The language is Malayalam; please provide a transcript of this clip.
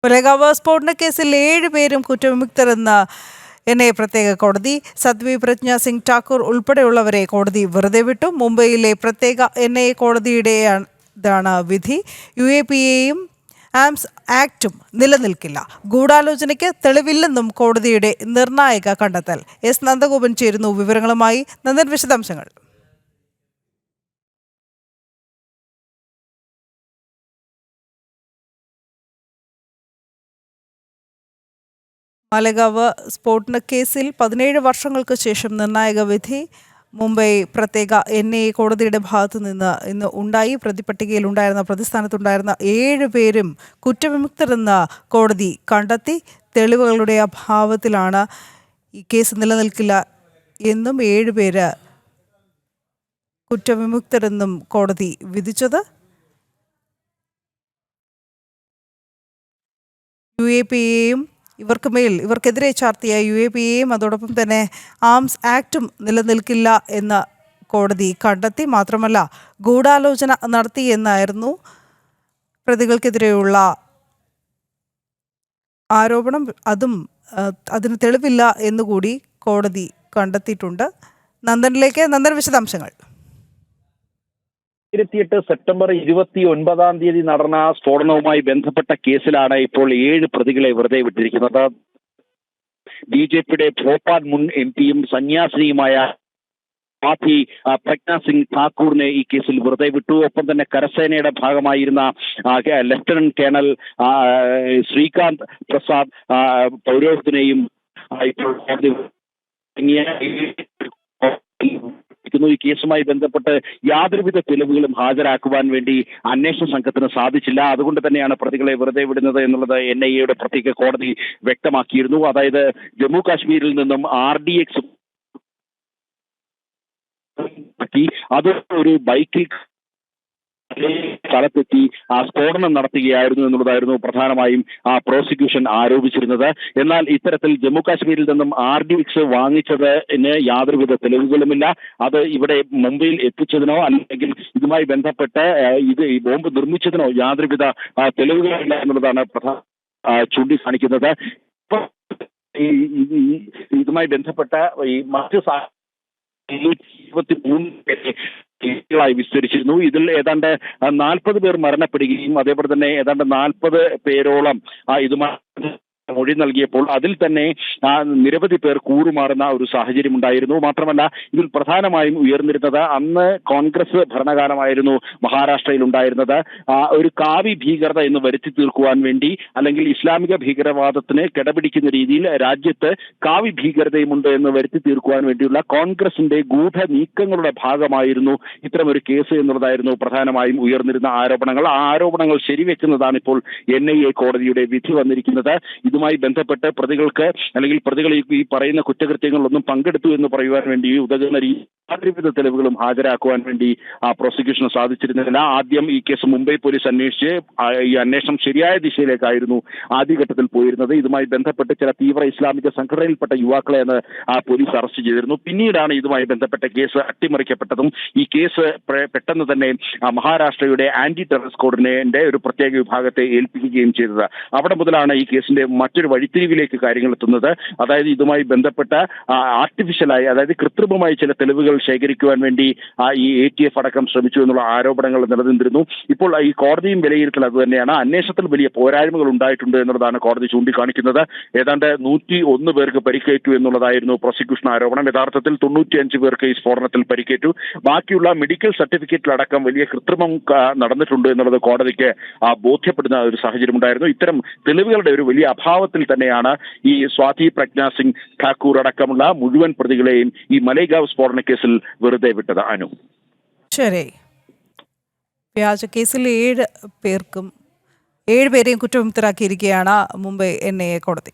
മുരേഗാവ് സ്ഫോടന കേസിൽ 7 പേരും കുറ്റവിമുക്തരെന്ന് എൻഐഎ പ്രത്യേക കോടതി. സദ്വി പ്രജ്ഞ സിംഗ് ഠാക്കൂർ ഉൾപ്പെടെയുള്ളവരെ കോടതി വെറുതെ വിട്ടു. മുംബൈയിലെ പ്രത്യേക എൻഐഎ കോടതിയുടേതാണ് വിധി. UAPAയും ആംസ് ആക്ടും നിലനിൽക്കില്ല. ഗൂഢാലോചനയ്ക്ക് തെളിവില്ലെന്നും കോടതിയുടെ നിർണായക കണ്ടെത്തൽ. എസ് നന്ദഗോപൻ ചേരുന്നു വിവരങ്ങളുമായി. നന്ദൻ, വിശദാംശങ്ങൾ. മാലേഗാവ് സ്ഫോടന കേസിൽ 17 വർഷങ്ങൾക്ക് ശേഷം നിർണായക വിധി മുംബൈ പ്രത്യേക എൻഐഎ കോടതിയുടെ ഭാഗത്തു നിന്ന് ഇന്ന് ഉണ്ടായി. പ്രതിസ്ഥാനത്തുണ്ടായിരുന്ന 7 പേരും കുറ്റവിമുക്തരെന്ന് കോടതി കണ്ടെത്തി. തെളിവുകളുടെ അഭാവത്തിലാണ് ഈ കേസ് നിലനിൽക്കില്ല എന്നും 7 പേര് കുറ്റവിമുക്തരെന്നും കോടതി വിധിച്ചത്. UAPAയും ഇവർക്കെതിരെ ചാർത്തിയ UAPAയും അതോടൊപ്പം തന്നെ ആംസ് ആക്ടും നിലനിൽക്കില്ല എന്ന് കോടതി കണ്ടെത്തി. മാത്രമല്ല, ഗൂഢാലോചന നടത്തി എന്നായിരുന്നു പ്രതികൾക്കെതിരെയുള്ള ആരോപണം. അതിന് തെളിവില്ല എന്നുകൂടി കോടതി കണ്ടെത്തിയിട്ടുണ്ട്. നന്ദൻ, വിശദാംശങ്ങൾ. 2008 സെപ്റ്റംബർ 29 നടന്ന സ്ഫോടനവുമായി ബന്ധപ്പെട്ട കേസിലാണ് ഇപ്പോൾ 7 പ്രതികളെ വെറുതെ വിട്ടിരിക്കുന്നത്. BJPയുടെ ഭോപ്പാൽ മുൻ MPയും സന്യാസിനിയുമായ സ്വാതി പ്രജ്ഞ സിംഗ് ഠാക്കൂറിനെ ഈ കേസിൽ വെറുതെ വിട്ടു. ഒപ്പം തന്നെ കരസേനയുടെ ഭാഗമായിരുന്ന ലഫ്റ്റനന്റ് കേണൽ ശ്രീകാന്ത് പ്രസാദ് പൗരോഹിത്തിനെയും ഇപ്പോൾ ഈ കേസുമായി ബന്ധപ്പെട്ട് യാതൊരുവിധ തെളിവുകളും ഹാജരാക്കുവാൻ വേണ്ടി അന്വേഷണ സംഘത്തിന് സാധിച്ചില്ല. അതുകൊണ്ട് തന്നെയാണ് പ്രതികളെ വെറുതെ വിടുന്നത് എന്നുള്ളത് NIAയുടെ പ്രത്യേക കോടതി വ്യക്തമാക്കിയിരുന്നു. അതായത് ജമ്മു കാശ്മീരിൽ നിന്നും RDX അത് ഒരു ബൈക്കിൽ സ്ഥലത്തെത്തി സ്ഫോടനം നടത്തുകയായിരുന്നു എന്നുള്ളതായിരുന്നു പ്രധാനമായും പ്രോസിക്യൂഷൻ ആരോപിച്ചിരുന്നത്. എന്നാൽ ഇത്തരത്തിൽ ജമ്മു കാശ്മീരിൽ നിന്നും RDX വാങ്ങിച്ചതിന് യാതൊരുവിധ തെളിവുകളുമില്ല. അത് ഇവിടെ മുംബൈയിൽ എത്തിച്ചതിനോ അല്ലെങ്കിൽ ഇതുമായി ബന്ധപ്പെട്ട് ഈ ബോംബ് നിർമ്മിച്ചതിനോ യാതൊരുവിധ തെളിവുകളില്ല എന്നുള്ളതാണ് ചൂണ്ടിക്കാണിക്കുന്നത്. ഇതുമായി ബന്ധപ്പെട്ട ഈ മറ്റ് 223 കേസുകളായി വിസ്തരിച്ചിരുന്നു. ഇതിൽ ഏതാണ്ട് 40 പേർ മരണപ്പെടുകയും അതേപോലെ തന്നെ ഏതാണ്ട് 40 പേരോളം ഇതുമായി മൊഴി നൽകിയപ്പോൾ അതിൽ തന്നെ നിരവധി പേർ കൂറുമാറുന്ന ഒരു സാഹചര്യം ഉണ്ടായിരുന്നു. മാത്രമല്ല, ഇതിൽ പ്രധാനമായും ഉയർന്നിരുന്നത് അന്ന് കോൺഗ്രസ് ഭരണകാലമായിരുന്നു മഹാരാഷ്ട്രയിൽ ഉണ്ടായിരുന്നത്. ഒരു കാവി ഭീകരത എന്ന് വരുത്തി തീർക്കുവാൻ വേണ്ടി അല്ലെങ്കിൽ ഇസ്ലാമിക ഭീകരവാദത്തിന് കിടപിടിക്കുന്ന രീതിയിൽ രാജ്യത്ത് കാവി ഭീകരതയുമുണ്ട് എന്ന് വരുത്തി തീർക്കുവാൻ വേണ്ടിയുള്ള കോൺഗ്രസിന്റെ ഗൂഢ നീക്കങ്ങളുടെ ഭാഗമായിരുന്നു ഇത്തരമൊരു കേസ് എന്നുള്ളതായിരുന്നു പ്രധാനമായും ഉയർന്നിരുന്ന ആരോപണങ്ങൾ. ആ ആരോപണങ്ങൾ ശരിവെക്കുന്നതാണ് ഇപ്പോൾ NIA കോടതിയുടെ വിധി വന്നിരിക്കുന്നത്. ഇതുമായി ബന്ധപ്പെട്ട് പ്രതികൾക്ക് അല്ലെങ്കിൽ പ്രതികൾ ഈ പറയുന്ന കുറ്റകൃത്യങ്ങളിലൊന്നും പങ്കെടുത്തു എന്ന് പറയുവാൻ വേണ്ടി ഉതകുന്ന യാതൊരുവിധ തെളിവുകളും ഹാജരാക്കുവാൻ വേണ്ടി പ്രോസിക്യൂഷന് സാധിച്ചിരുന്നില്ല. ആദ്യം ഈ കേസ് മുംബൈ പോലീസ് അന്വേഷിച്ച് ഈ അന്വേഷണം ശരിയായ ദിശയിലേക്കായിരുന്നു ആദ്യഘട്ടത്തിൽ പോയിരുന്നത്. ഇതുമായി ബന്ധപ്പെട്ട് ചില തീവ്ര ഇസ്ലാമിക സംഘടനയിൽപ്പെട്ട യുവാക്കളെയാണ് പോലീസ് അറസ്റ്റ് ചെയ്തിരുന്നു. പിന്നീടാണ് ഇതുമായി ബന്ധപ്പെട്ട കേസ് അട്ടിമറിക്കപ്പെട്ടതും ഈ കേസ് പെട്ടെന്ന് തന്നെ മഹാരാഷ്ട്രയുടെ ആന്റി ടെററിസ്റ്റ് സ്ക്വാഡിന്റെ ഒരു പ്രത്യേക വിഭാഗത്തെ ഏൽപ്പിക്കുകയും ചെയ്തത്. അവിടെ മുതലാണ് ഈ കേസിന്റെ മറ്റൊരു വഴിത്തിരിവിലേക്ക് കാര്യങ്ങൾ എത്തുന്നത്. അതായത് ഇതുമായി ബന്ധപ്പെട്ട ആർട്ടിഫിഷ്യലായി, അതായത് കൃത്രിമമായി ചില തെളിവുകൾ ശേഖരിക്കുവാൻ വേണ്ടി ഈ ATF അടക്കം ശ്രമിച്ചു എന്നുള്ള ആരോപണങ്ങൾ നിലനിന്നിരുന്നു. ഇപ്പോൾ ഈ കോടതിയും വിലയിരുത്തൽ അത് തന്നെയാണ്. അന്വേഷണത്തിൽ വലിയ പോരായ്മകൾ ഉണ്ടായിട്ടുണ്ട് എന്നുള്ളതാണ് കോടതി ചൂണ്ടിക്കാണിക്കുന്നത്. ഏതാണ്ട് 101 പേർക്ക് പരിക്കേറ്റു എന്നുള്ളതായിരുന്നു പ്രോസിക്യൂഷൻ ആരോപണം. യഥാർത്ഥത്തിൽ 95 പേർക്ക് ഈ സ്ഫോടനത്തിൽ പരിക്കേറ്റു. ബാക്കിയുള്ള മെഡിക്കൽ സർട്ടിഫിക്കറ്റിലടക്കം വലിയ കൃത്രിമം നടന്നിട്ടുണ്ട് എന്നുള്ളത് കോടതിക്ക് ബോധ്യപ്പെടുന്ന ഒരു സാഹചര്യം ഉണ്ടായിരുന്നു. ഇത്തരം തെളിവുകളുടെ ഒരു വലിയ അഭാവത്തിൽ തന്നെയാണ് ഈ സ്വാതി പ്രജ്ഞ സിംഗ് ഠാക്കൂർ അടക്കമുള്ള മുഴുവൻ പ്രതികളെയും ഈ മലേഗാവ് സ്ഫോടന കേസിൽ വെറുതെ വിട്ടത്. ശരി, വ്യാജ കേസിൽ 7 പേരെയും കുറ്റവിമുക്തരാക്കിയിരിക്കുകയാണ് മുംബൈ NIA കോടതി.